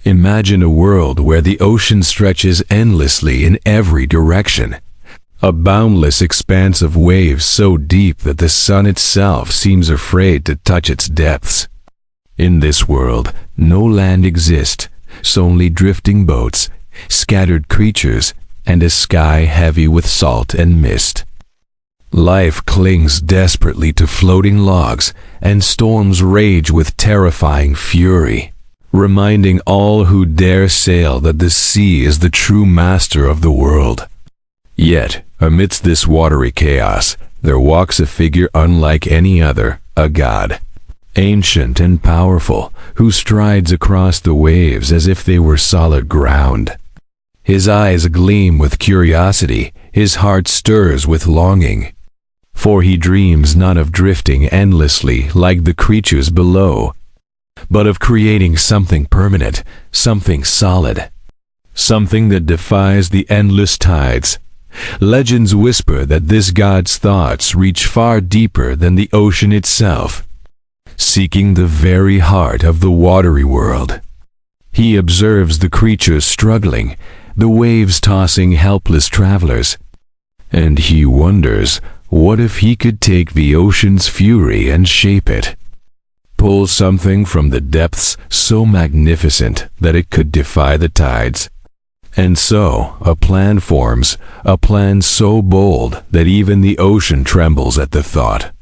Imagine a world where the ocean stretches endlessly in every direction, a boundless expanse of waves so deep that the sun itself seems afraid to touch its depths. In this world, no land exists, only drifting boats, scattered creatures, and a sky heavy with salt and mist. Life clings desperately to floating logs, and storms rage with terrifying fury, reminding all who dare sail that the sea is the true master of the world. Yet, amidst this watery chaos, there walks a figure unlike any other, a god, ancient and powerful, who strides across the waves as if they were solid ground. His eyes gleam with curiosity, his heart stirs with longing, for he dreams not of drifting endlessly like the creatures below, but of creating something permanent, something solid, something that defies the endless tides. Legends whisper that this god's thoughts reach far deeper than the ocean itself, seeking the very heart of the watery world. He observes the creatures struggling, the waves tossing helpless travelers, and he wonders, what if he could take the ocean's fury and shape it? Pull something from the depths so magnificent that it could defy the tides. And so, a plan forms, a plan so bold that even the ocean trembles at the thought.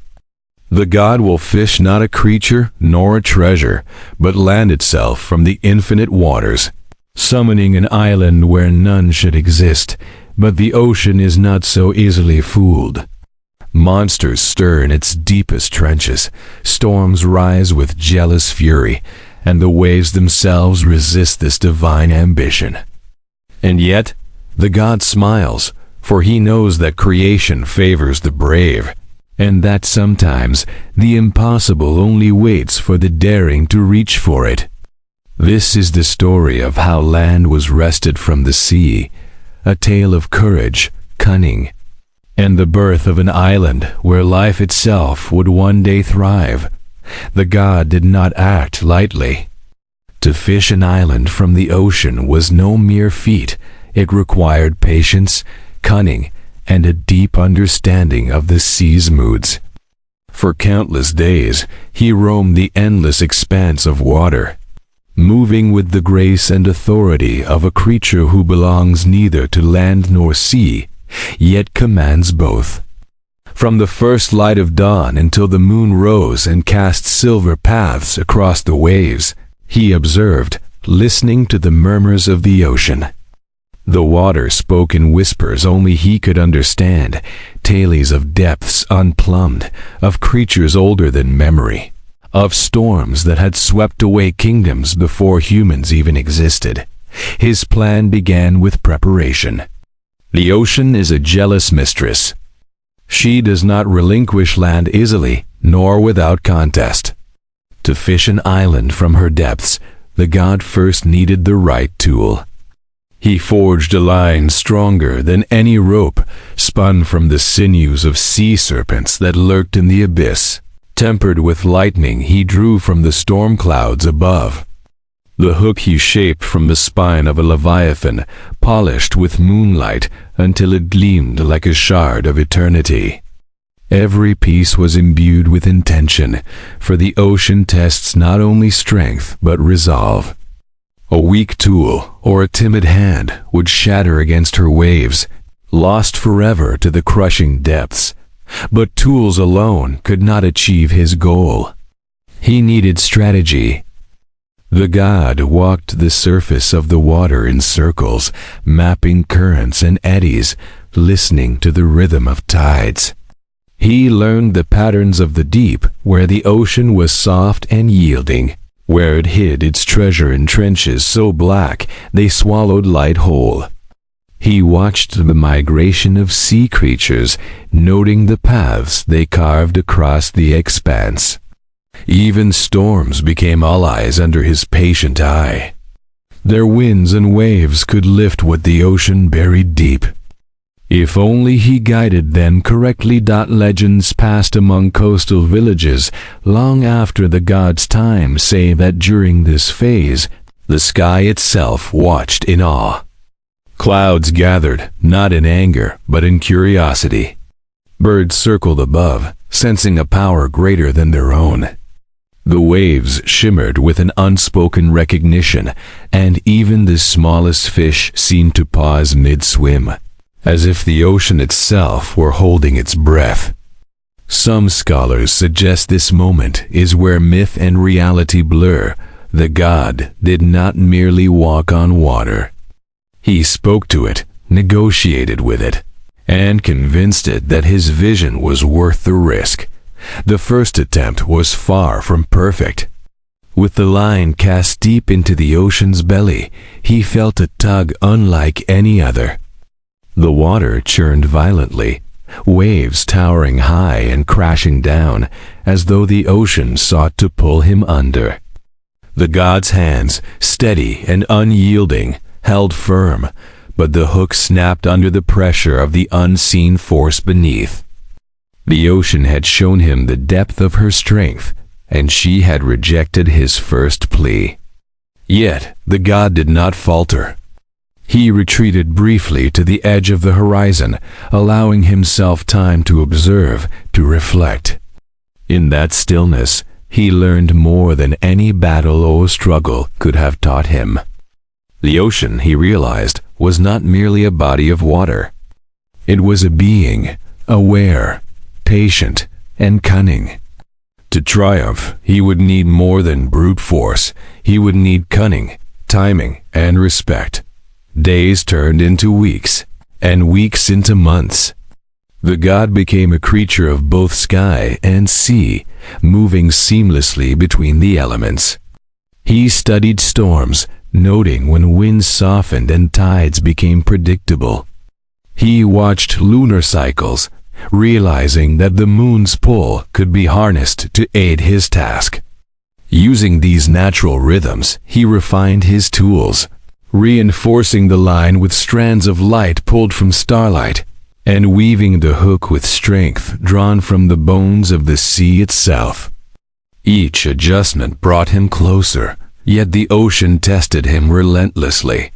The god will fish not a creature nor a treasure, but land itself from the infinite waters, summoning an island where none should exist, but the ocean is not so easily fooled. Monsters stir in its deepest trenches, storms rise with jealous fury, and the waves themselves resist this divine ambition. And yet, the god smiles, for he knows that creation favors the brave, and that sometimes the impossible only waits for the daring to reach for it. This is the story of how land was wrested from the sea, a tale of courage, cunning, and the birth of an island where life itself would one day thrive. The god did not act lightly. To fish an island from the ocean was no mere feat. It required patience, cunning, and a deep understanding of the sea's moods. For countless days, he roamed the endless expanse of water, moving with the grace and authority of a creature who belongs neither to land nor sea, yet commands both. From the first light of dawn until the moon rose and cast silver paths across the waves, he observed, listening to the murmurs of the ocean. The water spoke in whispers only he could understand, tales of depths unplumbed, of creatures older than memory, of storms that had swept away kingdoms before humans even existed. His plan began with preparation. The ocean is a jealous mistress. She does not relinquish land easily, nor without contest. To fish an island from her depths, the god first needed the right tool. He forged a line stronger than any rope, spun from the sinews of sea serpents that lurked in the abyss. Tempered with lightning he drew from the storm clouds above. The hook he shaped from the spine of a leviathan, polished with moonlight until it gleamed like a shard of eternity. Every piece was imbued with intention, for the ocean tests not only strength but resolve. A weak tool or a timid hand would shatter against her waves, lost forever to the crushing depths. But tools alone could not achieve his goal. He needed strategy. The god walked the surface of the water in circles, mapping currents and eddies, listening to the rhythm of tides. He learned the patterns of the deep, where the ocean was soft and yielding, where it hid its treasure in trenches so black they swallowed light whole. He watched the migration of sea creatures, noting the paths they carved across the expanse. Even storms became allies under his patient eye. Their winds and waves could lift what the ocean buried deep. If only he guided them correctly. Legends passed among coastal villages long after the god's time say that during this phase, The sky itself watched in awe. Clouds gathered, not in anger, but in curiosity. Birds circled above, sensing a power greater than their own. The waves shimmered with an unspoken recognition, and even the smallest fish seemed to pause mid-swim, as if the ocean itself were holding its breath. Some scholars suggest this moment is where myth and reality blur. The god did not merely walk on water. He spoke to it, negotiated with it, and convinced it that his vision was worth the risk. The first attempt was far from perfect. With the line cast deep into the ocean's belly, he felt a tug unlike any other. The water churned violently, waves towering high and crashing down, as though the ocean sought to pull him under. The god's hands, steady and unyielding, held firm, but the hook snapped under the pressure of the unseen force beneath. The ocean had shown him the depth of her strength, and she had rejected his first plea. Yet the god did not falter. He retreated briefly to the edge of the horizon, allowing himself time to observe, to reflect. In that stillness, he learned more than any battle or struggle could have taught him. The ocean, he realized, was not merely a body of water. It was a being, aware, patient, and cunning. To triumph, he would need more than brute force. He would need cunning, timing, and respect. Days turned into weeks, and weeks into months. The god became a creature of both sky and sea, moving seamlessly between the elements. He studied storms, noting when winds softened and tides became predictable. He watched lunar cycles, realizing that the moon's pull could be harnessed to aid his task. Using these natural rhythms, he refined his tools, reinforcing the line with strands of light pulled from starlight, and weaving the hook with strength drawn from the bones of the sea itself. Each adjustment brought him closer, yet the ocean tested him relentlessly.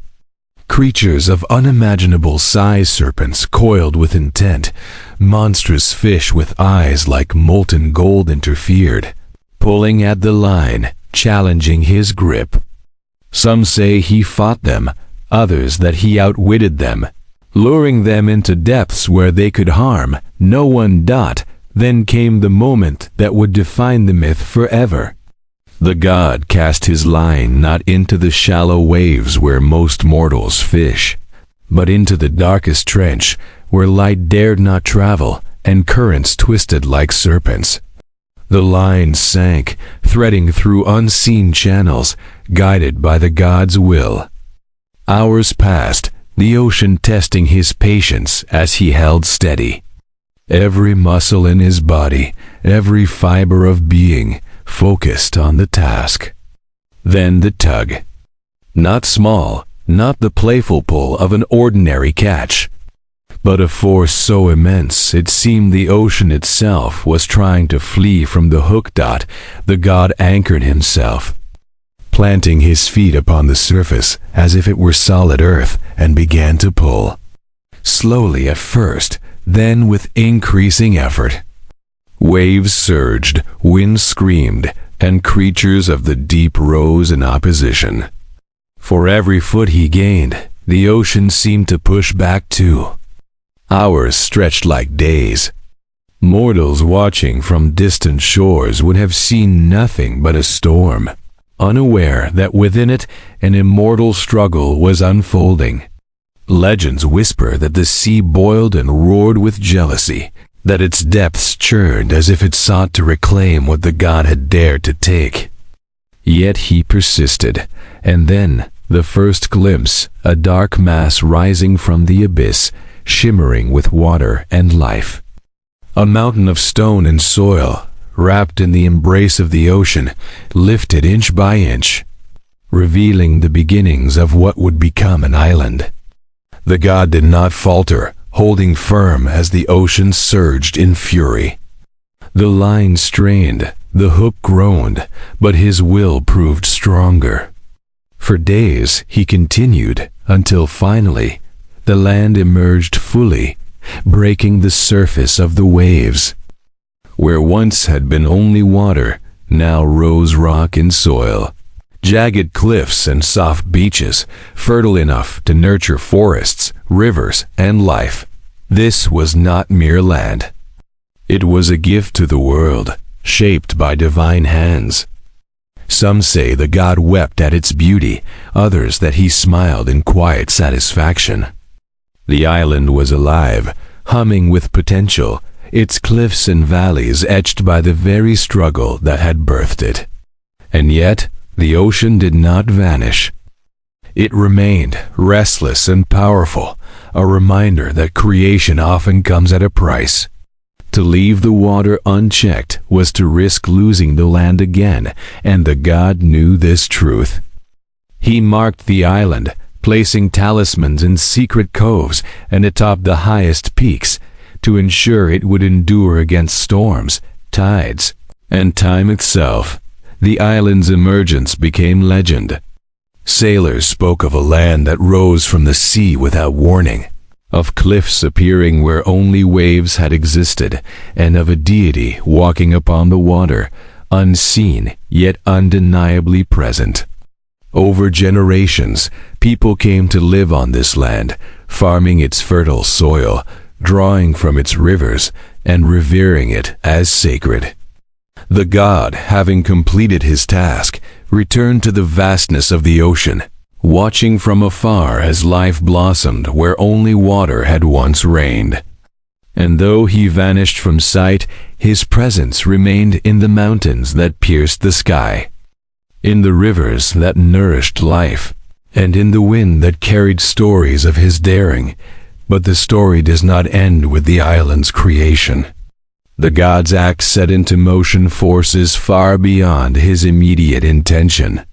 Creatures of unimaginable size, serpents coiled with intent, monstrous fish with eyes like molten gold interfered, pulling at the line, challenging his grip. Some say he fought them, others that he outwitted them, luring them into depths where they could harm no one. Then came the moment that would define the myth forever. The god cast his line not into the shallow waves where most mortals fish, but into the darkest trench where light dared not travel and currents twisted like serpents. The line sank, threading through unseen channels, guided by the god's will. Hours passed, the ocean testing his patience as he held steady. Every muscle in his body, every fiber of being, focused on the task. Then the tug. Not small, not the playful pull of an ordinary catch, but a force so immense it seemed the ocean itself was trying to flee from the hook. The god anchored himself, planting his feet upon the surface as if it were solid earth, and began to pull. Slowly at first, then with increasing effort. Waves surged, winds screamed, and creatures of the deep rose in opposition. For every foot he gained, the ocean seemed to push back too. Hours stretched like days. Mortals watching from distant shores would have seen nothing but a storm, unaware that within it an immortal struggle was unfolding. Legends whisper that the sea boiled and roared with jealousy, that its depths churned as if it sought to reclaim what the god had dared to take. Yet he persisted, and then the first glimpse, a dark mass rising from the abyss, shimmering with water and life. A mountain of stone and soil, wrapped in the embrace of the ocean, lifted inch by inch, revealing the beginnings of what would become an island. The god did not falter, holding firm as the ocean surged in fury. The line strained, the hook groaned, but his will proved stronger. For days he continued, until finally the land emerged fully, breaking the surface of the waves. Where once had been only water, now rose rock and soil, jagged cliffs and soft beaches, fertile enough to nurture forests, rivers, and life. This was not mere land. It was a gift to the world, shaped by divine hands. Some say the god wept at its beauty, others that he smiled in quiet satisfaction. The island was alive, humming with potential, its cliffs and valleys etched by the very struggle that had birthed it. And yet, the ocean did not vanish. It remained restless and powerful, a reminder that creation often comes at a price. To leave the water unchecked was to risk losing the land again, and the god knew this truth. He marked the island, placing talismans in secret coves and atop the highest peaks, to ensure it would endure against storms, tides, and time itself. The island's emergence became legend. Sailors spoke of a land that rose from the sea without warning, of cliffs appearing where only waves had existed, and of a deity walking upon the water, unseen yet undeniably present. Over generations, people came to live on this land, farming its fertile soil, drawing from its rivers, and revering it as sacred. The god, having completed his task, returned to the vastness of the ocean, watching from afar as life blossomed where only water had once reigned. And though he vanished from sight, his presence remained in the mountains that pierced the sky, in the rivers that nourished life, and in the wind that carried stories of his daring. But the story does not end with the island's creation. The god's act set into motion forces far beyond his immediate intention.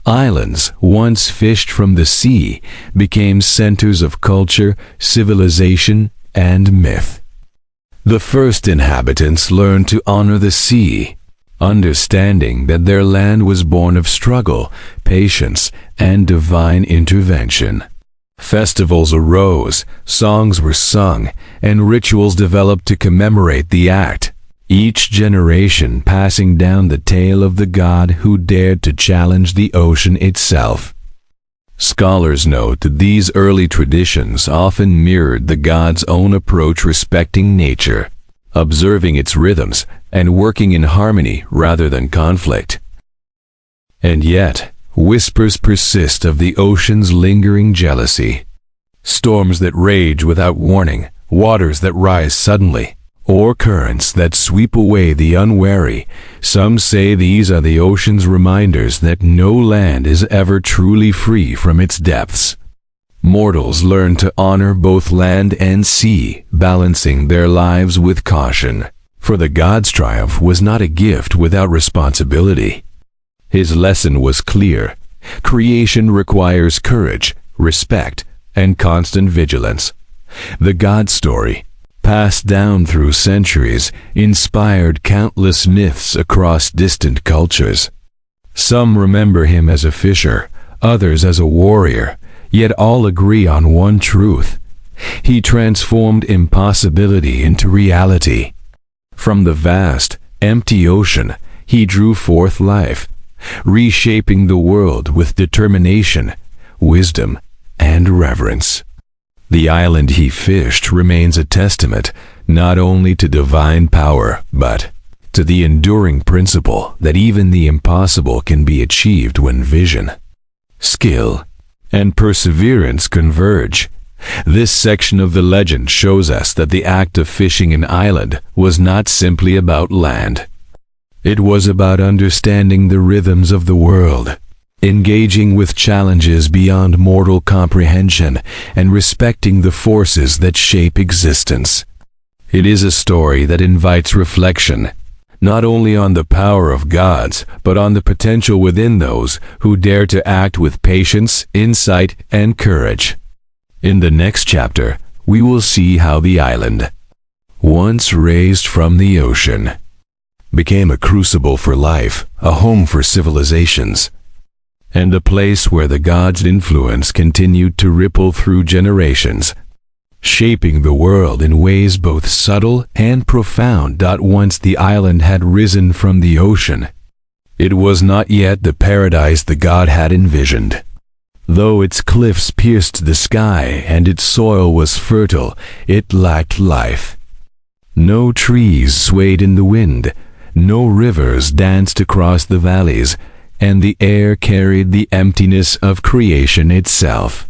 Islands, once fished from the sea, became centers of culture, civilization, and myth. The first inhabitants learned to honor the sea, understanding that their land was born of struggle, patience, and divine intervention. Festivals arose, songs were sung, and rituals developed to commemorate the act, each generation passing down the tale of the god who dared to challenge the ocean itself. Scholars note that these early traditions often mirrored the god's own approach respecting nature, observing its rhythms and working in harmony rather than conflict. And yet, whispers persist of the ocean's lingering jealousy. Storms that rage without warning, waters that rise suddenly, or currents that sweep away the unwary. Some say these are the ocean's reminders that no land is ever truly free from its depths. Mortals learn to honor both land and sea, balancing their lives with caution. For the god's triumph was not a gift without responsibility. His lesson was clear. Creation requires courage, respect, and constant vigilance. The God story, passed down through centuries, inspired countless myths across distant cultures. Some remember him as a fisher, others as a warrior, yet all agree on one truth. He transformed impossibility into reality. From the vast, empty ocean, he drew forth life, reshaping the world with determination, wisdom, and reverence. The island he fished remains a testament not only to divine power, but to the enduring principle that even the impossible can be achieved when vision, skill, and perseverance converge. This section of the legend shows us that the act of fishing an island was not simply about land. It was about understanding the rhythms of the world, engaging with challenges beyond mortal comprehension, and respecting the forces that shape existence. It is a story that invites reflection, not only on the power of gods, but on the potential within those who dare to act with patience, insight, and courage. In the next chapter, we will see how the island, once raised from the ocean, became a crucible for life, a home for civilizations, and a place where the god's influence continued to ripple through generations, shaping the world in ways both subtle and profound. Once the island had risen from the ocean, it was not yet the paradise the god had envisioned. Though its cliffs pierced the sky and its soil was fertile, it lacked life. No trees swayed in the wind, no rivers danced across the valleys, and the air carried the emptiness of creation itself.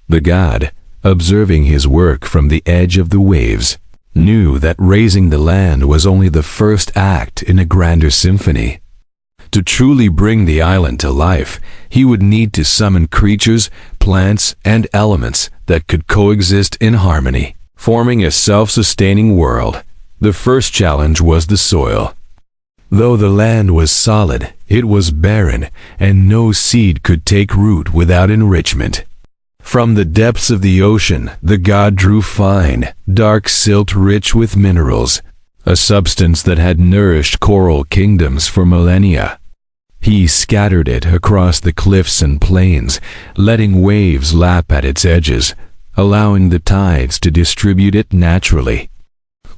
The god, observing his work from the edge of the waves, knew that raising the land was only the first act in a grander symphony. To truly bring the island to life, he would need to summon creatures, plants, and elements that could coexist in harmony, forming a self-sustaining world. The first challenge was the soil. Though the land was solid, it was barren, and no seed could take root without enrichment. From the depths of the ocean, the god drew fine, dark silt rich with minerals, a substance that had nourished coral kingdoms for millennia. He scattered it across the cliffs and plains, letting waves lap at its edges, allowing the tides to distribute it naturally.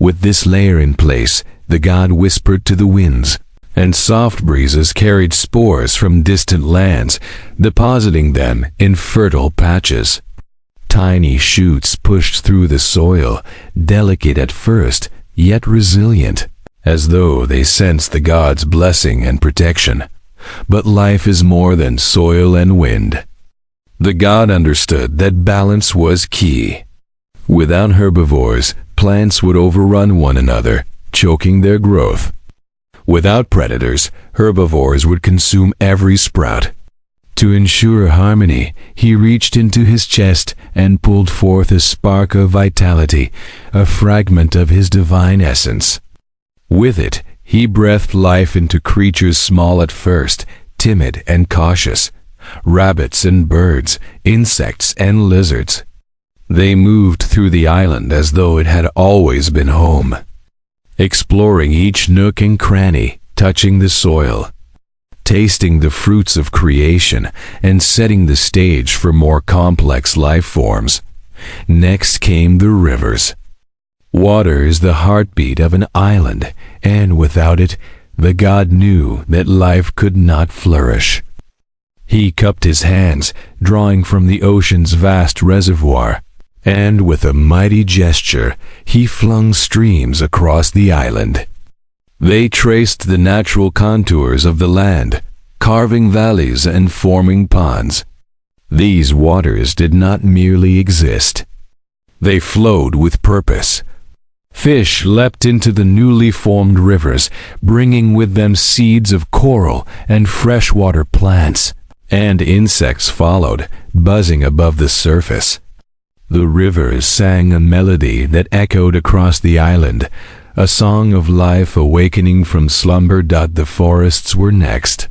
With this layer in place, the god whispered to the winds, and soft breezes carried spores from distant lands, depositing them in fertile patches. Tiny shoots pushed through the soil, delicate at first, yet resilient, as though they sensed the god's blessing and protection. But life is more than soil and wind. The god understood that balance was key. Without herbivores, plants would overrun one another, choking their growth. Without predators, herbivores would consume every sprout. To ensure harmony, he reached into his chest and pulled forth a spark of vitality, a fragment of his divine essence. With it, he breathed life into creatures small at first, timid and cautious, rabbits and birds, insects and lizards. They moved through the island as though it had always been home, exploring each nook and cranny, touching the soil, tasting the fruits of creation, and setting the stage for more complex life forms. Next came the rivers. Water is the heartbeat of an island, and without it, the god knew that life could not flourish. He cupped his hands, drawing from the ocean's vast reservoir, and with a mighty gesture, he flung streams across the island. They traced the natural contours of the land, carving valleys and forming ponds. These waters did not merely exist. They flowed with purpose. Fish leapt into the newly formed rivers, bringing with them seeds of coral and freshwater plants, and insects followed, buzzing above the surface. The rivers sang a melody that echoed across the island, a song of life awakening from slumber. The forests were next.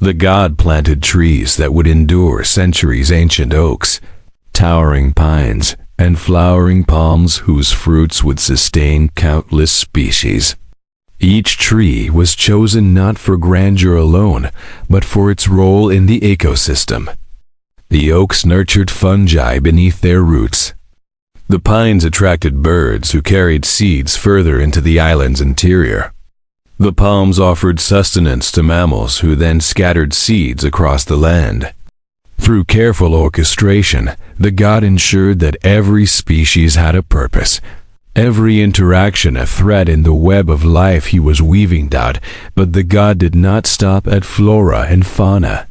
The god planted trees that would endure centuries, ancient oaks, towering pines, and flowering palms whose fruits would sustain countless species. Each tree was chosen not for grandeur alone, but for its role in the ecosystem. The oaks nurtured fungi beneath their roots. The pines attracted birds who carried seeds further into the island's interior. The palms offered sustenance to mammals who then scattered seeds across the land. Through careful orchestration, the god ensured that every species had a purpose, every interaction a thread in the web of life he was weaving. But the god did not stop at flora and fauna.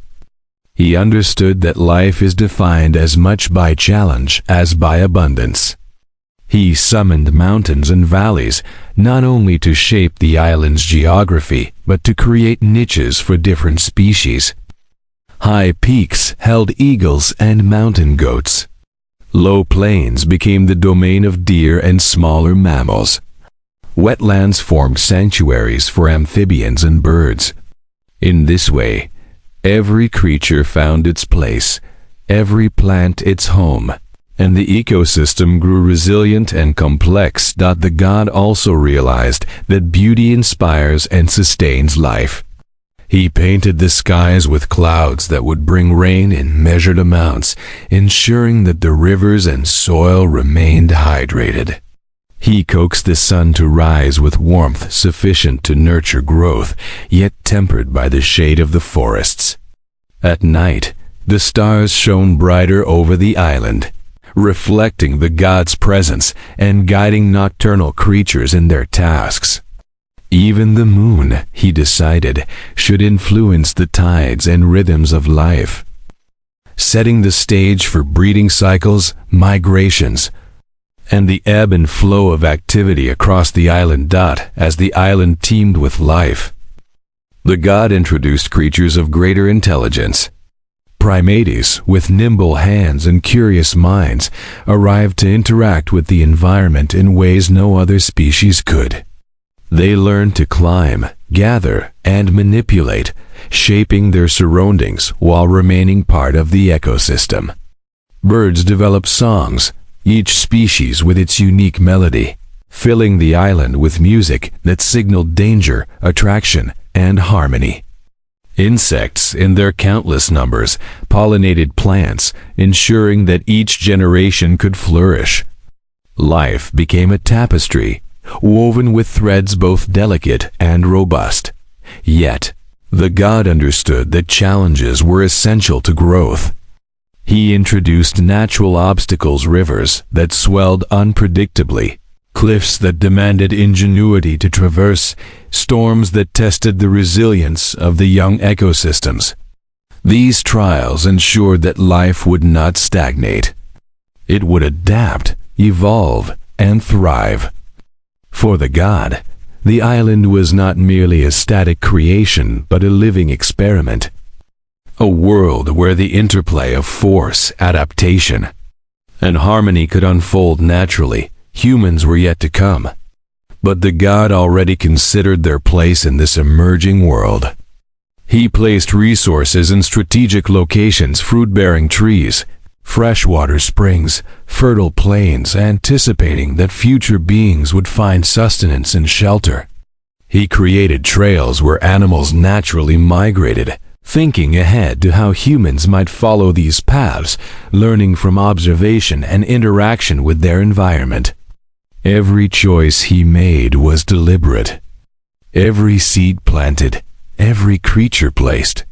He understood that life is defined as much by challenge as by abundance. He summoned mountains and valleys, not only to shape the island's geography, but to create niches for different species. High peaks held eagles and mountain goats. Low plains became the domain of deer and smaller mammals. Wetlands formed sanctuaries for amphibians and birds. In this way, every creature found its place, every plant its home, and the ecosystem grew resilient and complex. The god also realized that beauty inspires and sustains life. He painted the skies with clouds that would bring rain in measured amounts, ensuring that the rivers and soil remained hydrated. He coaxed the sun to rise with warmth sufficient to nurture growth, yet tempered by the shade of the forests. At night, the stars shone brighter over the island, reflecting the god's presence and guiding nocturnal creatures in their tasks. Even the moon, he decided, should influence the tides and rhythms of life, setting the stage for breeding cycles, migrations, and the ebb and flow of activity across the island. As the island teemed with life, the god introduced creatures of greater intelligence. Primates, with nimble hands and curious minds, arrived to interact with the environment in ways no other species could. They learned to climb, gather, and manipulate, shaping their surroundings while remaining part of the ecosystem. Birds developed songs, each species with its unique melody, filling the island with music that signaled danger, attraction, and harmony. Insects, in their countless numbers, pollinated plants, ensuring that each generation could flourish. Life became a tapestry, woven with threads both delicate and robust. Yet, the god understood that challenges were essential to growth. He introduced natural obstacles, rivers that swelled unpredictably, cliffs that demanded ingenuity to traverse, storms that tested the resilience of the young ecosystems. These trials ensured that life would not stagnate. It would adapt, evolve, and thrive. For the god, the island was not merely a static creation, but a living experiment. A world where the interplay of force, adaptation, and harmony could unfold naturally. Humans were yet to come, but the god already considered their place in this emerging world. He placed resources in strategic locations, fruit-bearing trees, freshwater springs, fertile plains, anticipating that future beings would find sustenance and shelter. He created trails where animals naturally migrated, thinking ahead to how humans might follow these paths, learning from observation and interaction with their environment. Every choice he made was deliberate. Every seed planted, every creature placed.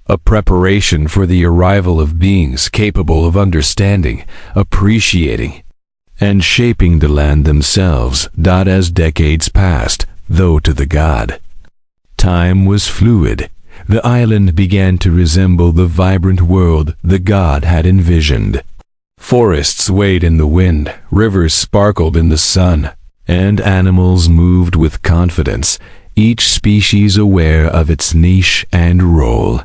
A preparation for the arrival of beings capable of understanding, appreciating, and shaping the land themselves. As decades passed, though to the god, time was fluid, the island began to resemble the vibrant world the god had envisioned. Forests swayed in the wind, rivers sparkled in the sun, and animals moved with confidence, each species aware of its niche and role.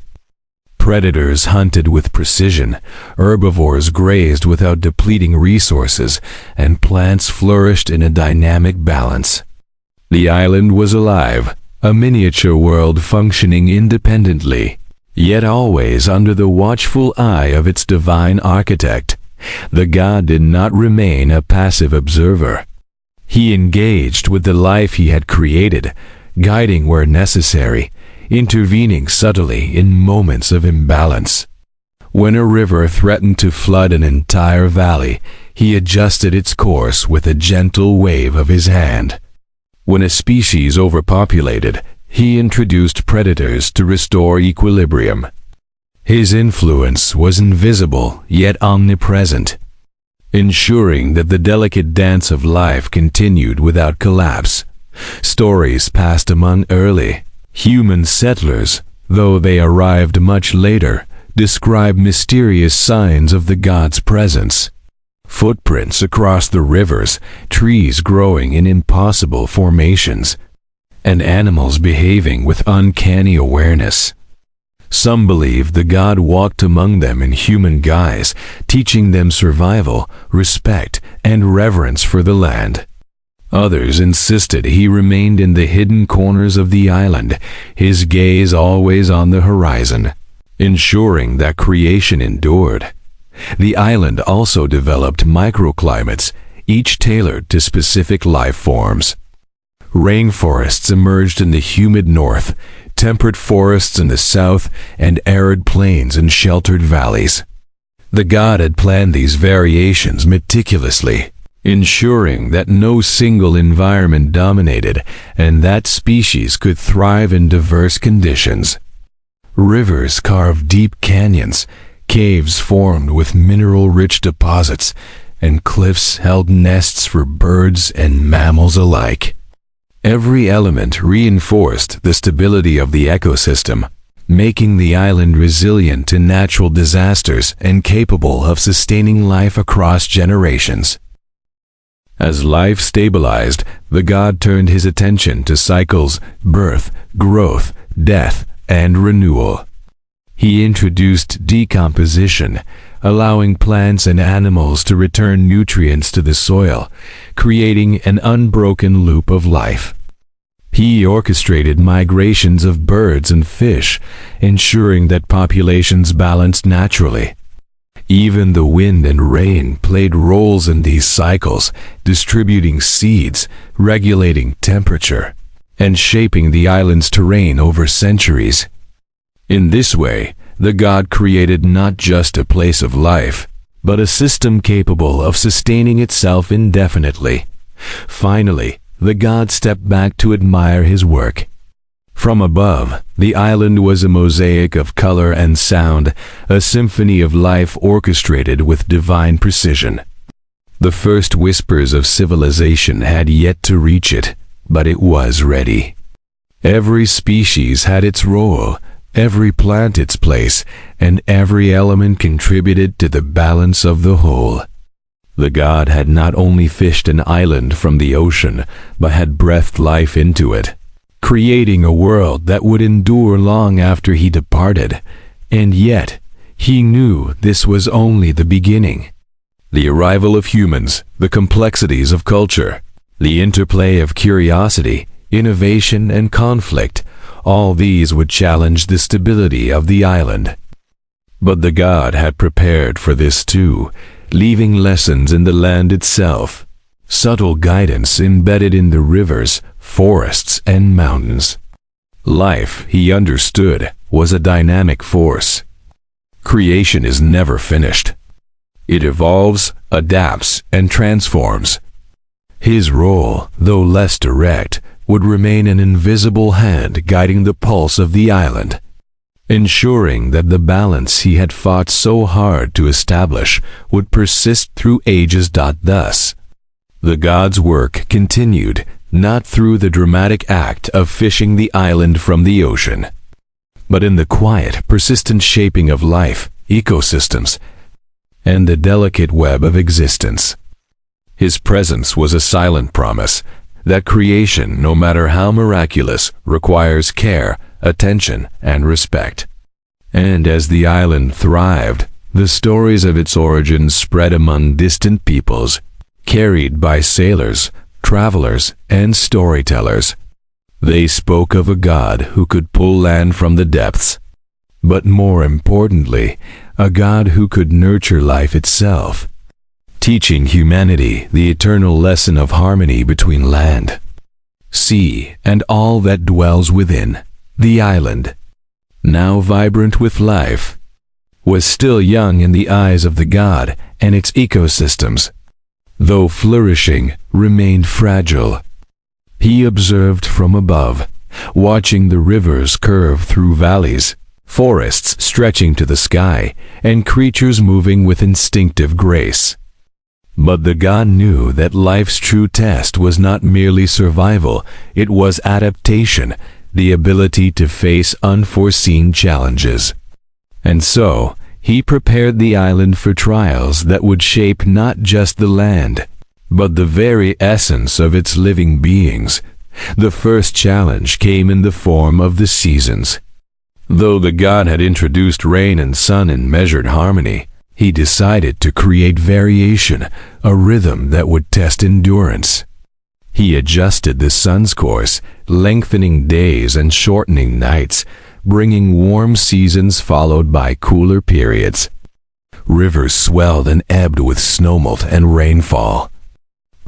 Predators hunted with precision, herbivores grazed without depleting resources, and plants flourished in a dynamic balance. The island was alive, a miniature world functioning independently, yet always under the watchful eye of its divine architect. The god did not remain a passive observer. He engaged with the life he had created, guiding where necessary, intervening subtly in moments of imbalance. When a river threatened to flood an entire valley, he adjusted its course with a gentle wave of his hand. When a species overpopulated, he introduced predators to restore equilibrium. His influence was invisible yet omnipresent, ensuring that the delicate dance of life continued without collapse. Stories passed among early human settlers, though they arrived much later, describe mysterious signs of the god's presence. Footprints across the rivers, trees growing in impossible formations, and animals behaving with uncanny awareness. Some believed the god walked among them in human guise, teaching them survival, respect, and reverence for the land. Others insisted he remained in the hidden corners of the island, his gaze always on the horizon, ensuring that creation endured. The island also developed microclimates, each tailored to specific life forms. Rainforests emerged in the humid north, temperate forests in the south, and arid plains and sheltered valleys. The god had planned these variations meticulously, ensuring that no single environment dominated and that species could thrive in diverse conditions. Rivers carved deep canyons, caves formed with mineral-rich deposits, and cliffs held nests for birds and mammals alike. Every element reinforced the stability of the ecosystem, making the island resilient to natural disasters and capable of sustaining life across generations. As life stabilized, the god turned his attention to cycles, birth, growth, death, and renewal. He introduced decomposition, allowing plants and animals to return nutrients to the soil, creating an unbroken loop of life. He orchestrated migrations of birds and fish, ensuring that populations balanced naturally. Even the wind and rain played roles in these cycles, distributing seeds, regulating temperature, and shaping the island's terrain over centuries. In this way, the god created not just a place of life, but a system capable of sustaining itself indefinitely. Finally, the god stepped back to admire his work. From above, the island was a mosaic of color and sound, a symphony of life orchestrated with divine precision. The first whispers of civilization had yet to reach it, but it was ready. Every species had its role, every plant its place, and every element contributed to the balance of the whole. The god had not only fished an island from the ocean, but had breathed life into it, creating a world that would endure long after he departed. And yet, he knew this was only the beginning. The arrival of humans, the complexities of culture, the interplay of curiosity, innovation, and conflict, all these would challenge the stability of the island. But the god had prepared for this too, leaving lessons in the land itself, subtle guidance embedded in the rivers, forests, and mountains. Life, he understood, was a dynamic force. Creation is never finished. It evolves, adapts, and transforms. His role, though less direct, would remain an invisible hand guiding the pulse of the island, ensuring that the balance he had fought so hard to establish would persist through ages. Thus, the god's work continued, not through the dramatic act of fishing the island from the ocean, but in the quiet, persistent shaping of life, ecosystems, and the delicate web of existence. His presence was a silent promise that creation, no matter how miraculous, requires care, attention, and respect. And as the island thrived, the stories of its origins spread among distant peoples, carried by sailors, travelers, and storytellers. They spoke of a god who could pull land from the depths, but more importantly, a god who could nurture life itself, teaching humanity the eternal lesson of harmony between land, sea, and all that dwells within. The island, now vibrant with life, was still young in the eyes of the god, and its ecosystems, though flourishing, remained fragile. He observed from above, watching the rivers curve through valleys, forests stretching to the sky, and creatures moving with instinctive grace. But the god knew that life's true test was not merely survival, it was adaptation, the ability to face unforeseen challenges. And so, he prepared the island for trials that would shape not just the land, but the very essence of its living beings. The first challenge came in the form of the seasons. Though the god had introduced rain and sun in measured harmony, he decided to create variation, a rhythm that would test endurance. He adjusted the sun's course, lengthening days and shortening nights, bringing warm seasons followed by cooler periods. Rivers swelled and ebbed with snowmelt and rainfall.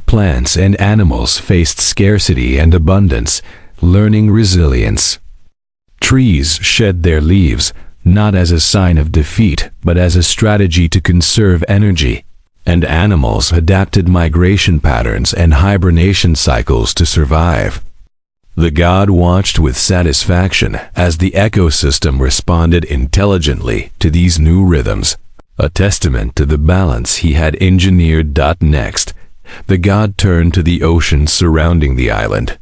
Plants and animals faced scarcity and abundance, learning resilience. Trees shed their leaves, not as a sign of defeat, but as a strategy to conserve energy. And animals adapted migration patterns and hibernation cycles to survive. The god watched with satisfaction as the ecosystem responded intelligently to these new rhythms, a testament to the balance he had engineered. Next, the god turned to the oceans surrounding the island.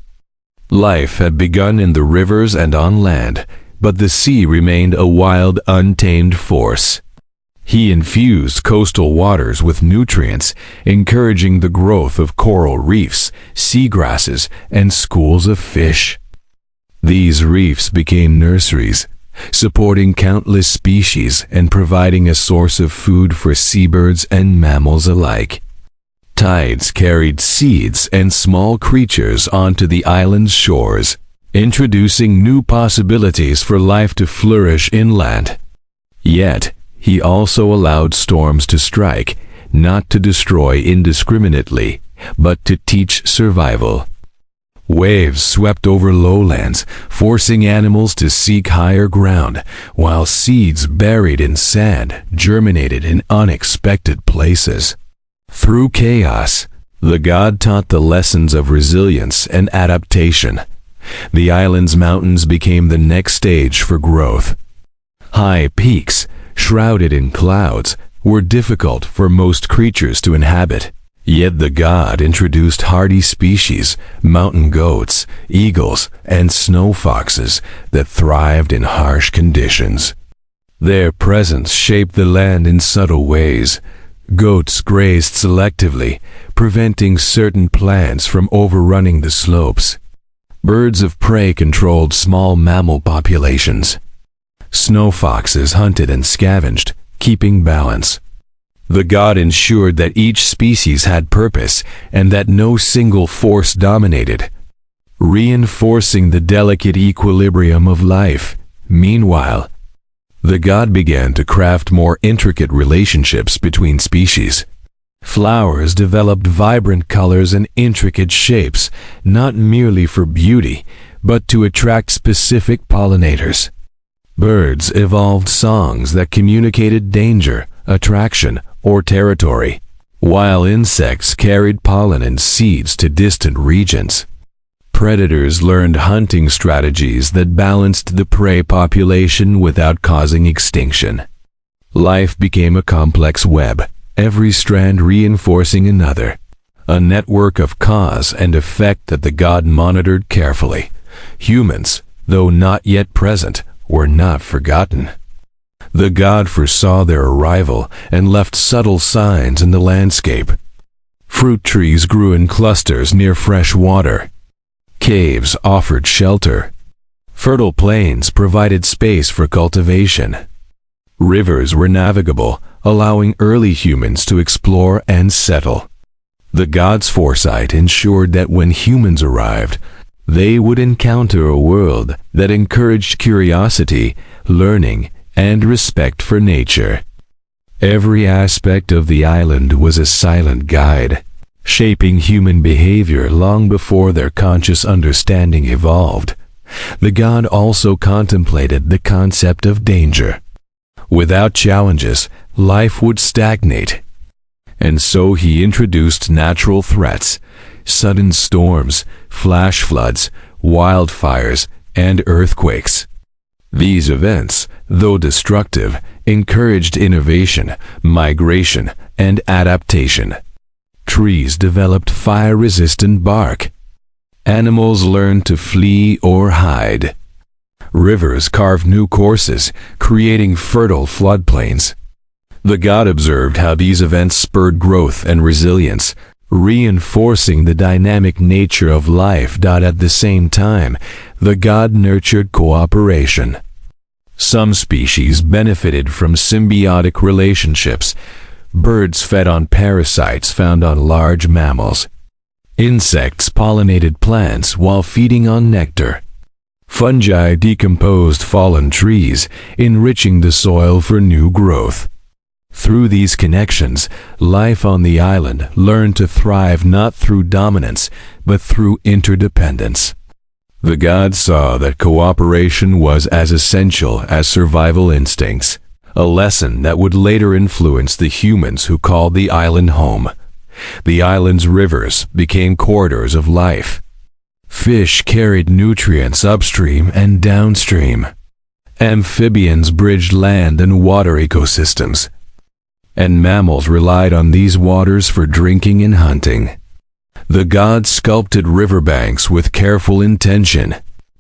Life had begun in the rivers and on land, but the sea remained a wild, untamed force. He infused coastal waters with nutrients, encouraging the growth of coral reefs, seagrasses, and schools of fish. These reefs became nurseries, supporting countless species and providing a source of food for seabirds and mammals alike. Tides carried seeds and small creatures onto the island's shores, introducing new possibilities for life to flourish inland. Yet, he also allowed storms to strike, not to destroy indiscriminately, but to teach survival. Waves swept over lowlands, forcing animals to seek higher ground, while seeds buried in sand germinated in unexpected places. Through chaos, the god taught the lessons of resilience and adaptation. The island's mountains became the next stage for growth. High peaks, shrouded in clouds, were difficult for most creatures to inhabit. Yet the god introduced hardy species, mountain goats, eagles, and snow foxes that thrived in harsh conditions. Their presence shaped the land in subtle ways. Goats grazed selectively, preventing certain plants from overrunning the slopes. Birds of prey controlled small mammal populations. Snow foxes hunted and scavenged, keeping balance. The god ensured that each species had purpose and that no single force dominated, reinforcing the delicate equilibrium of life. Meanwhile, the god began to craft more intricate relationships between species. Flowers developed vibrant colors and intricate shapes, not merely for beauty, but to attract specific pollinators. Birds evolved songs that communicated danger, attraction, or territory, while insects carried pollen and seeds to distant regions. Predators learned hunting strategies that balanced the prey population without causing extinction. Life became a complex web, every strand reinforcing another, a network of cause and effect that the god monitored carefully. Humans, though not yet present, were not forgotten. The god foresaw their arrival and left subtle signs in the landscape. Fruit trees grew in clusters near fresh water. Caves offered shelter. Fertile plains provided space for cultivation. Rivers were navigable, allowing early humans to explore and settle. The god's foresight ensured that when humans arrived, they would encounter a world that encouraged curiosity, learning, and respect for nature. Every aspect of the island was a silent guide, shaping human behavior long before their conscious understanding evolved. The god also contemplated the concept of danger. Without challenges, life would stagnate. And so he introduced natural threats, sudden storms, flash floods, wildfires, and earthquakes. These events, though destructive, encouraged innovation, migration, and adaptation. Trees developed fire-resistant bark. Animals learned to flee or hide. Rivers carved new courses, creating fertile floodplains. The god observed how these events spurred growth and resilience, reinforcing the dynamic nature of life. At the same time, the god nurtured cooperation. Some species benefited from symbiotic relationships. Birds fed on parasites found on large mammals. Insects pollinated plants while feeding on nectar. Fungi decomposed fallen trees, enriching the soil for new growth. Through these connections, life on the island learned to thrive not through dominance, but through interdependence. The gods saw that cooperation was as essential as survival instincts, a lesson that would later influence the humans who called the island home. The island's rivers became corridors of life. Fish carried nutrients upstream and downstream. Amphibians bridged land and water ecosystems, and mammals relied on these waters for drinking and hunting. The gods sculpted riverbanks with careful intention,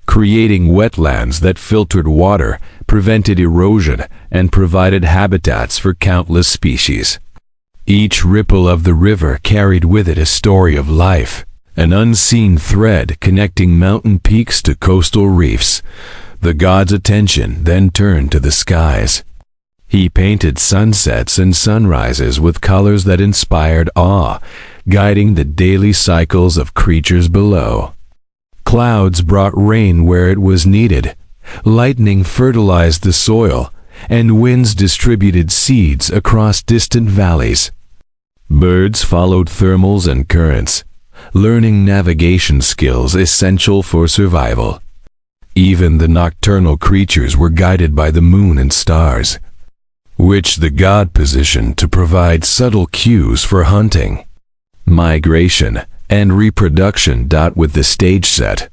creating wetlands that filtered water, prevented erosion, and provided habitats for countless species. Each ripple of the river carried with it a story of life, an unseen thread connecting mountain peaks to coastal reefs. The god's attention then turned to the skies. He painted sunsets and sunrises with colors that inspired awe, guiding the daily cycles of creatures below. Clouds brought rain where it was needed, lightning fertilized the soil, and winds distributed seeds across distant valleys. Birds followed thermals and currents, learning navigation skills essential for survival. Even the nocturnal creatures were guided by the moon and stars, which the god positioned to provide subtle cues for hunting, migration, and reproduction. With the stage set,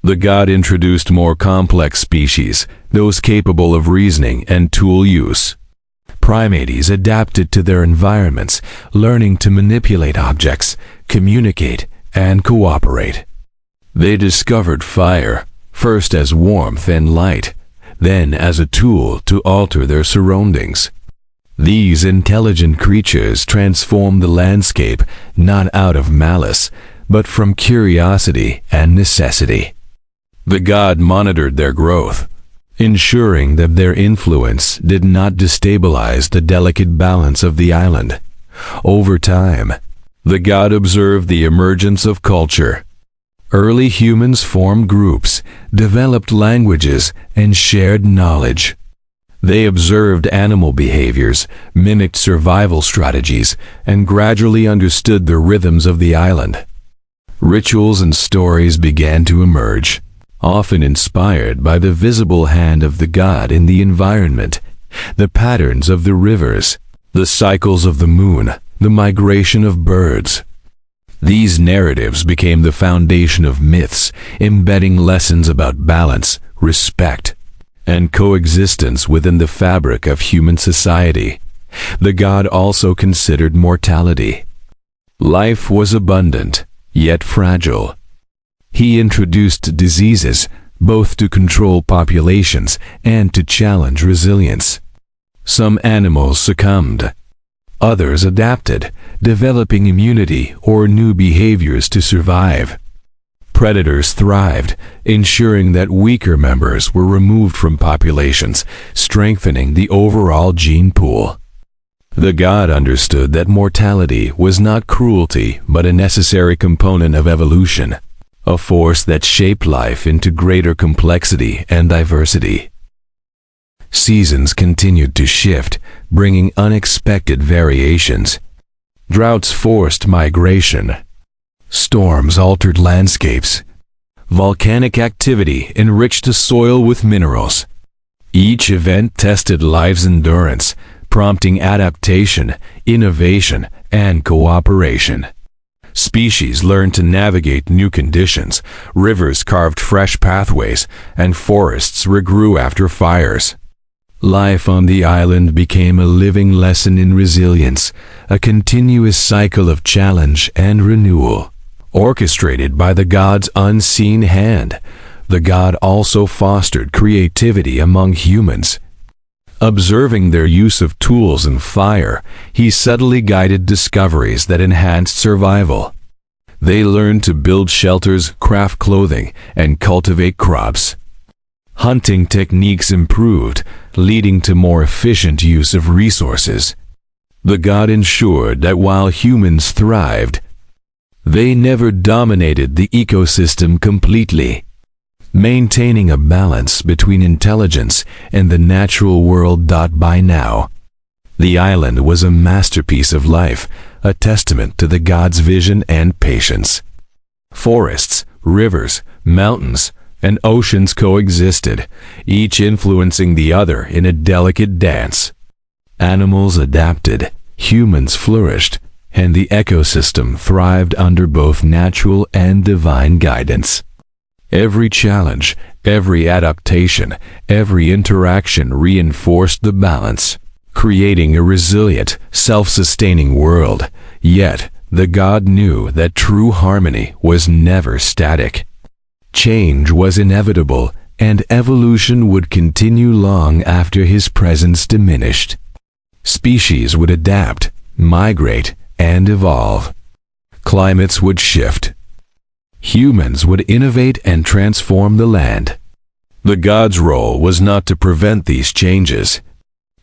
the god introduced more complex species, those capable of reasoning and tool use. Primates adapted to their environments, learning to manipulate objects, communicate, and cooperate. They discovered fire, first as warmth and light, then as a tool to alter their surroundings. These intelligent creatures transformed the landscape not out of malice, but from curiosity and necessity. The god monitored their growth, ensuring that their influence did not destabilize the delicate balance of the island. Over time, the god observed the emergence of culture. Early humans formed groups, developed languages, and shared knowledge. They observed animal behaviors, mimicked survival strategies, and gradually understood the rhythms of the island. Rituals and stories began to emerge, often inspired by the visible hand of the god in the environment, the patterns of the rivers, the cycles of the moon, the migration of birds. These narratives became the foundation of myths, embedding lessons about balance, respect, and coexistence within the fabric of human society. The god also considered mortality. Life was abundant, yet fragile. He introduced diseases, both to control populations and to challenge resilience. Some animals succumbed. Others adapted, developing immunity or new behaviors to survive. Predators thrived, ensuring that weaker members were removed from populations, strengthening the overall gene pool. The god understood that mortality was not cruelty, but a necessary component of evolution, a force that shaped life into greater complexity and diversity. Seasons continued to shift, bringing unexpected variations. Droughts forced migration. Storms altered landscapes. Volcanic activity enriched the soil with minerals. Each event tested life's endurance, prompting adaptation, innovation, and cooperation. Species learned to navigate new conditions, rivers carved fresh pathways, and forests regrew after fires. Life on the island became a living lesson in resilience, a continuous cycle of challenge and renewal. Orchestrated by the god's unseen hand, the god also fostered creativity among humans. Observing their use of tools and fire, he subtly guided discoveries that enhanced survival. They learned to build shelters, craft clothing, and cultivate crops. Hunting techniques improved, leading to more efficient use of resources. The god ensured that while humans thrived, they never dominated the ecosystem completely, maintaining a balance between intelligence and the natural world. By now, The island was a masterpiece of life, a testament to the gods' vision and patience. Forests, rivers, mountains, and oceans coexisted, each influencing the other in a delicate dance. Animals adapted, humans flourished, and the ecosystem thrived under both natural and divine guidance. Every challenge, every adaptation, every interaction reinforced the balance, creating a resilient, self-sustaining world. Yet, the god knew that true harmony was never static. Change was inevitable, and evolution would continue long after his presence diminished. Species would adapt, migrate, and evolve. Climates would shift. Humans would innovate and transform the land. The god's role was not to prevent these changes,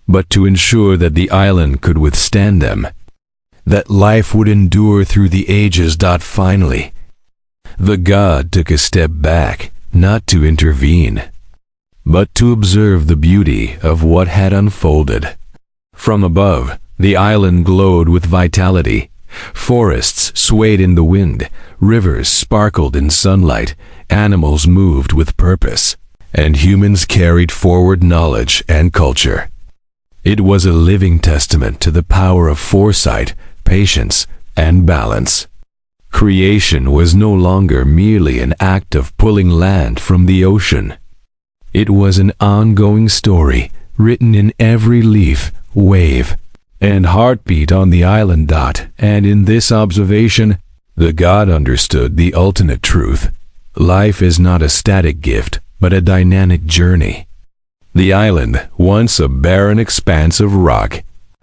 but to ensure that the island could withstand them, that life would endure through the ages. Finally, the god took a step back, not to intervene, but to observe the beauty of what had unfolded. From above, the island glowed with vitality. Forests swayed in the wind, rivers sparkled in sunlight, animals moved with purpose, and humans carried forward knowledge and culture. It was a living testament to the power of foresight, patience, and balance. Creation was no longer merely an act of pulling land from the ocean. It was an ongoing story, written in every leaf, wave, and heartbeat on the island. And in this observation, the god understood the ultimate truth. Life is not a static gift, but a dynamic journey. The island, once a barren expanse of rock,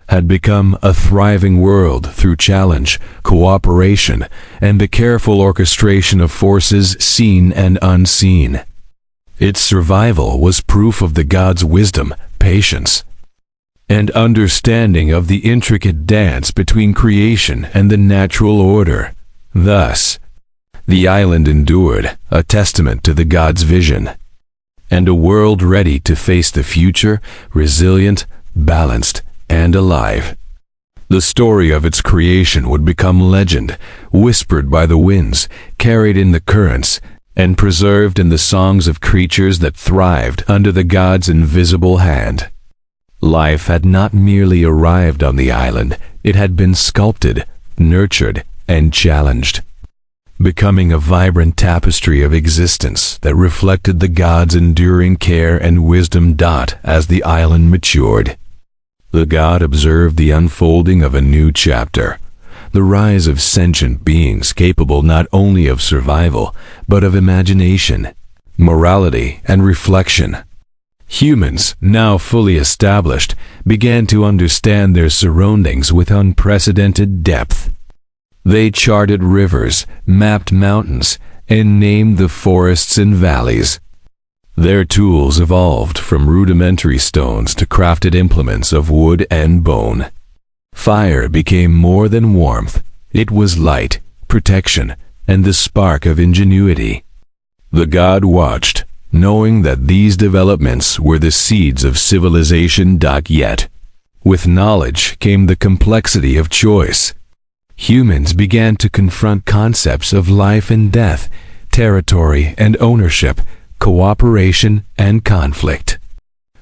had become a thriving world through challenge, cooperation, and the careful orchestration of forces seen and unseen. Its survival was proof of the god's wisdom, patience, and understanding of the intricate dance between creation and the natural order. Thus, the island endured, a testament to the god's vision, and a world ready to face the future, resilient, balanced, and alive. The story of its creation would become legend, whispered by the winds, carried in the currents, and preserved in the songs of creatures that thrived under the god's invisible hand. Life had not merely arrived on the island, it had been sculpted, nurtured, and challenged, becoming a vibrant tapestry of existence that reflected the god's enduring care and wisdom. As the island matured, the god observed the unfolding of a new chapter, the rise of sentient beings capable not only of survival, but of imagination, morality, and reflection. Humans, now fully established, began to understand their surroundings with unprecedented depth. They charted rivers, mapped mountains, and named the forests and valleys. Their tools evolved from rudimentary stones to crafted implements of wood and bone. Fire became more than warmth. It was light, protection, and the spark of ingenuity. The god watched, knowing that these developments were the seeds of civilization. Yet, with knowledge came the complexity of choice. Humans began to confront concepts of life and death, territory and ownership, cooperation and conflict.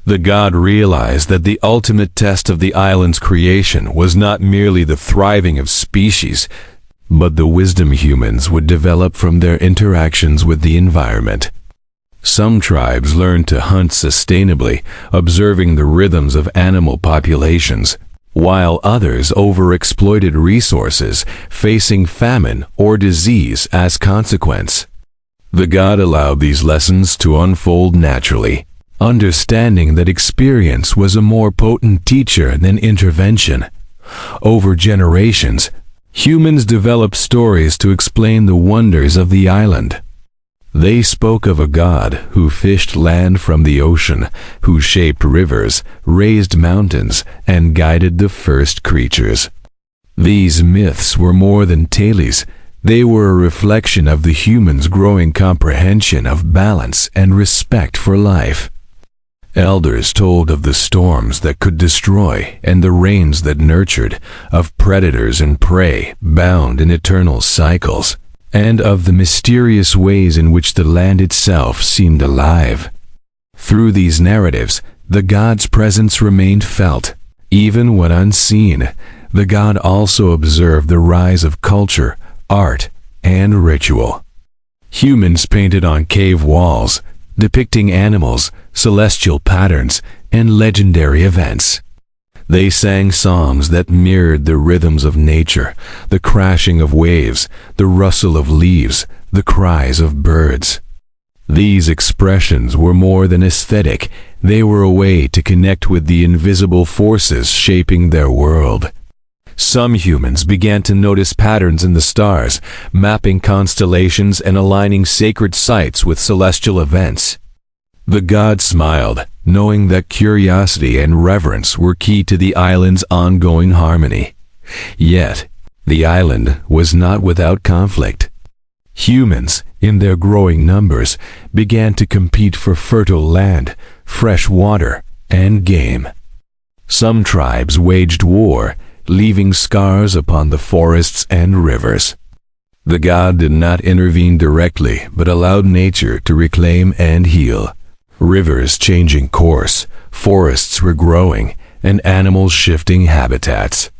The god realized that the ultimate test of the island's creation was not merely the thriving of species, but the wisdom humans would develop from their interactions with the environment. Some tribes learned to hunt sustainably, observing the rhythms of animal populations, while others overexploited resources, facing famine or disease as consequence. The god allowed these lessons to unfold naturally, understanding that experience was a more potent teacher than intervention. Over generations, humans developed stories to explain the wonders of the island. They spoke of a god who fished land from the ocean, who shaped rivers, raised mountains, and guided the first creatures. These myths were more than tales. They were a reflection of the humans' growing comprehension of balance and respect for life. Elders told of the storms that could destroy and the rains that nurtured, of predators and prey bound in eternal cycles, and of the mysterious ways in which the land itself seemed alive. Through these narratives, the god's presence remained felt. Even when unseen, the god also observed the rise of culture, art, and ritual. Humans painted on cave walls, depicting animals, celestial patterns, and legendary events. They sang psalms that mirrored the rhythms of nature, the crashing of waves, the rustle of leaves, the cries of birds. These expressions were more than aesthetic, they were a way to connect with the invisible forces shaping their world. Some humans began to notice patterns in the stars, mapping constellations and aligning sacred sites with celestial events. The god smiled, knowing that curiosity and reverence were key to the island's ongoing harmony. Yet, the island was not without conflict. Humans, in their growing numbers, began to compete for fertile land, fresh water, and game. Some tribes waged war, leaving scars upon the forests and rivers. The god did not intervene directly, but allowed nature to reclaim and heal. Rivers changing course, forests regrowing, and animals shifting habitats.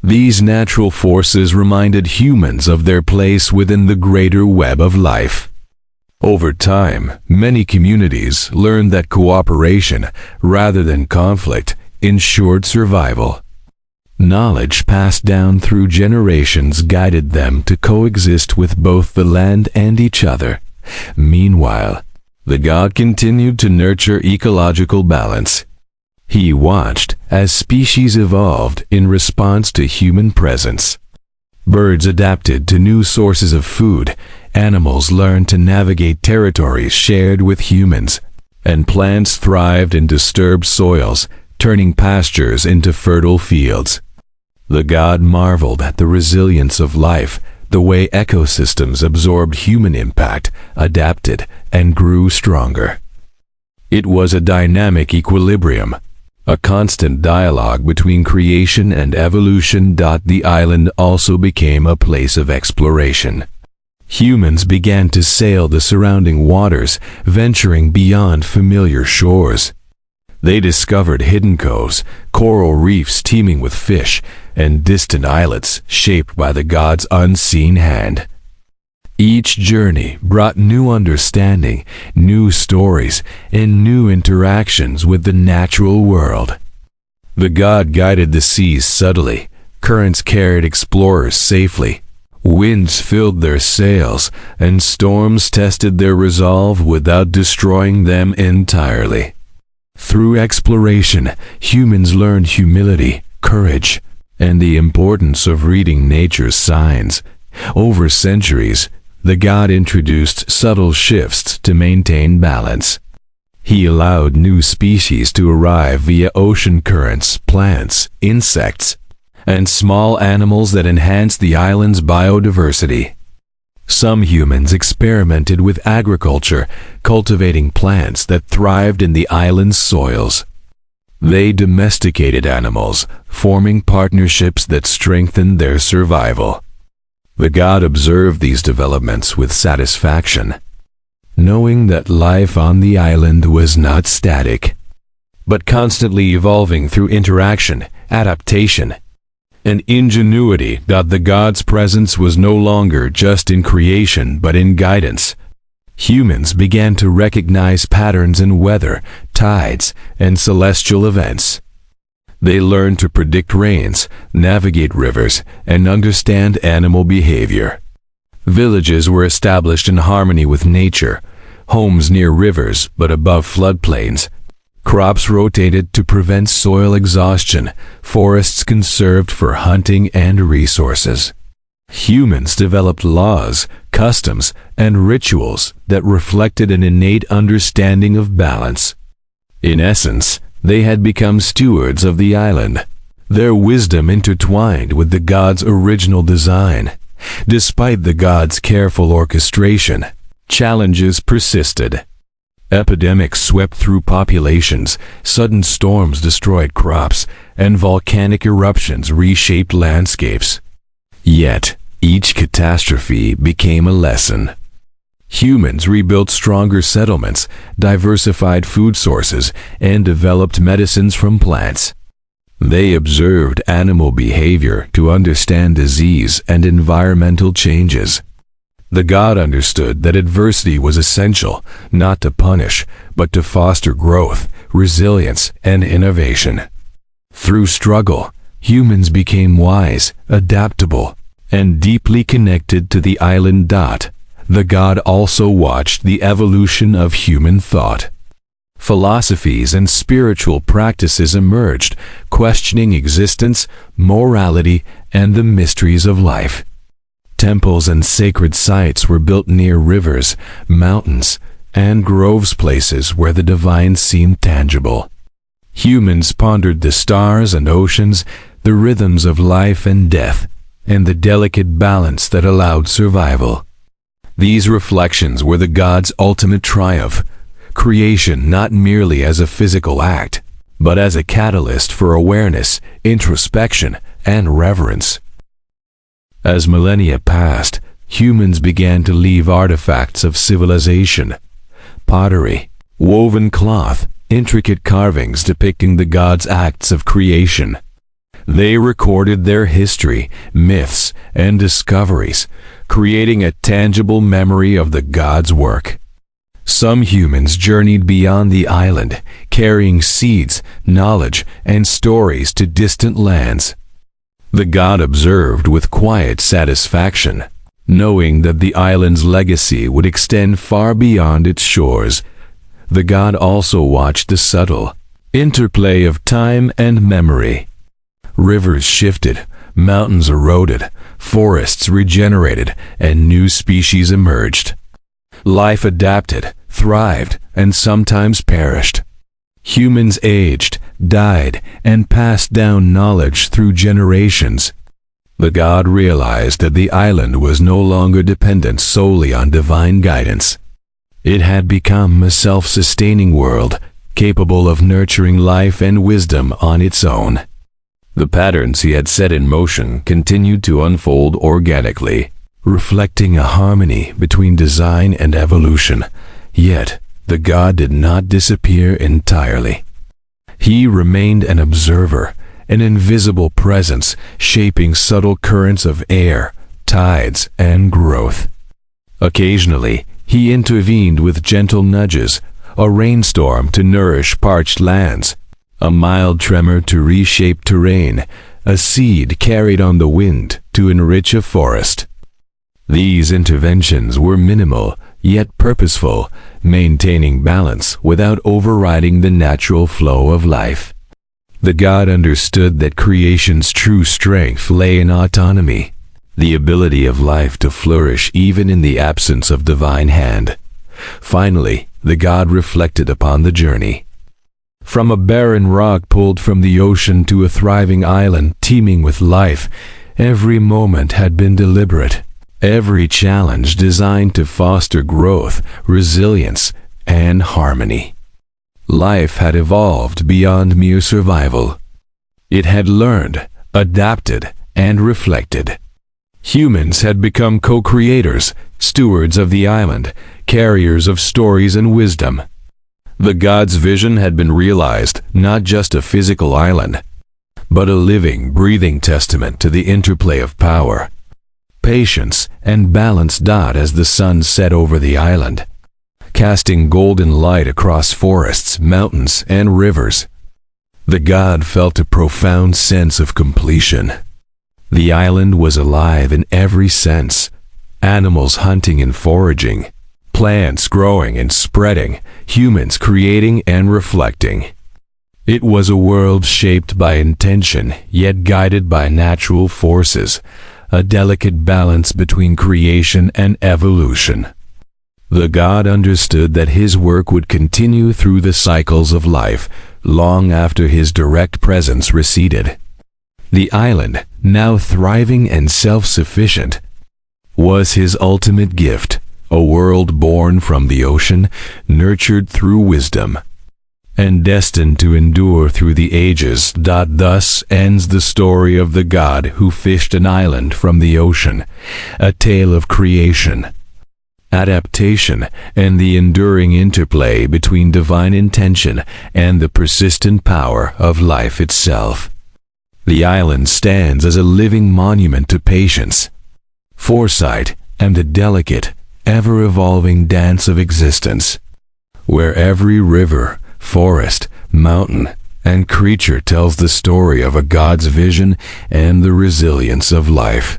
These natural forces reminded humans of their place within the greater web of life. Over time, many communities learned that cooperation, rather than conflict, ensured survival. Knowledge passed down through generations guided them to coexist with both the land and each other. Meanwhile, the god continued to nurture ecological balance. He watched as species evolved in response to human presence. Birds adapted to new sources of food, animals learned to navigate territories shared with humans, and plants thrived in disturbed soils, turning pastures into fertile fields. The god marveled at the resilience of life, the way ecosystems absorbed human impact, adapted, and grew stronger. It was a dynamic equilibrium, a constant dialogue between creation and evolution. The island also became a place of exploration. Humans began to sail the surrounding waters, venturing beyond familiar shores. They discovered hidden coves, coral reefs teeming with fish, and distant islets shaped by the god's unseen hand. Each journey brought new understanding, new stories, and new interactions with the natural world. The god guided the seas subtly, currents carried explorers safely, winds filled their sails, and storms tested their resolve without destroying them entirely. Through exploration, humans learned humility, courage, and the importance of reading nature's signs. Over centuries, the god introduced subtle shifts to maintain balance. He allowed new species to arrive via ocean currents, plants, insects, and small animals that enhanced the island's biodiversity. Some humans experimented with agriculture, cultivating plants that thrived in the island's soils. They domesticated animals, forming partnerships that strengthened their survival. The god observed these developments with satisfaction, knowing that life on the island was not static, but constantly evolving through interaction, adaptation, and ingenuity. The god's presence was no longer just in creation but in guidance. Humans began to recognize patterns in weather, tides, and celestial events. They learned to predict rains, navigate rivers, and understand animal behavior. Villages were established in harmony with nature, homes near rivers but above floodplains. Crops rotated to prevent soil exhaustion, forests conserved for hunting and resources. Humans developed laws, customs, and rituals that reflected an innate understanding of balance. In essence, they had become stewards of the island, their wisdom intertwined with the god's original design. Despite the god's careful orchestration, challenges persisted. Epidemics swept through populations, sudden storms destroyed crops, and volcanic eruptions reshaped landscapes. Yet, each catastrophe became a lesson. Humans rebuilt stronger settlements, diversified food sources, and developed medicines from plants. They observed animal behavior to understand disease and environmental changes. The god understood that adversity was essential, not to punish, but to foster growth, resilience, and innovation. Through struggle, humans became wise, adaptable, and deeply connected to the island. The god also watched the evolution of human thought. Philosophies and spiritual practices emerged, questioning existence, morality, and the mysteries of life. Temples and sacred sites were built near rivers, mountains, and groves, places where the divine seemed tangible. Humans pondered the stars and oceans, the rhythms of life and death, and the delicate balance that allowed survival. These reflections were the god's ultimate triumph, creation not merely as a physical act, but as a catalyst for awareness, introspection, and reverence. As millennia passed, humans began to leave artifacts of civilization: pottery, woven cloth, intricate carvings depicting the god's acts of creation. They recorded their history, myths, and discoveries, creating a tangible memory of the god's work. Some humans journeyed beyond the island, carrying seeds, knowledge, and stories to distant lands. The god observed with quiet satisfaction, knowing that the island's legacy would extend far beyond its shores. The god also watched the subtle interplay of time and memory. Rivers shifted, mountains eroded, forests regenerated, and new species emerged. Life adapted, thrived, and sometimes perished. Humans aged, died, and passed down knowledge through generations. The god realized that the island was no longer dependent solely on divine guidance. It had become a self-sustaining world, capable of nurturing life and wisdom on its own. The patterns he had set in motion continued to unfold organically, reflecting a harmony between design and evolution. Yet, the god did not disappear entirely. He remained an observer, an invisible presence shaping subtle currents of air, tides, and growth. Occasionally, he intervened with gentle nudges, a rainstorm to nourish parched lands, a mild tremor to reshape terrain, a seed carried on the wind to enrich a forest. These interventions were minimal, yet purposeful, maintaining balance without overriding the natural flow of life. The god understood that creation's true strength lay in autonomy, the ability of life to flourish even in the absence of divine hand. Finally, the god reflected upon the journey. From a barren rock pulled from the ocean to a thriving island teeming with life, every moment had been deliberate. Every challenge designed to foster growth, resilience, and harmony. Life had evolved beyond mere survival. It had learned, adapted, and reflected. Humans had become co-creators, stewards of the island, carriers of stories and wisdom. The god's vision had been realized, not just a physical island, but a living, breathing testament to the interplay of power, patience, and balance. As the sun set over the island, casting golden light across forests, mountains, and rivers, the god felt a profound sense of completion. The island was alive in every sense: animals hunting and foraging, plants growing and spreading, humans creating and reflecting. It was a world shaped by intention, yet guided by natural forces, a delicate balance between creation and evolution. The god understood that his work would continue through the cycles of life, long after his direct presence receded. The island, now thriving and self-sufficient, was his ultimate gift, a world born from the ocean, nurtured through wisdom, and destined to endure through the ages. Thus ends the story of the god who fished an island from the ocean, a tale of creation, adaptation, and the enduring interplay between divine intention and the persistent power of life itself. The island stands as a living monument to patience, foresight, and the delicate, ever-evolving dance of existence, where every river, forest, mountain, and creature tells the story of a god's vision and the resilience of life.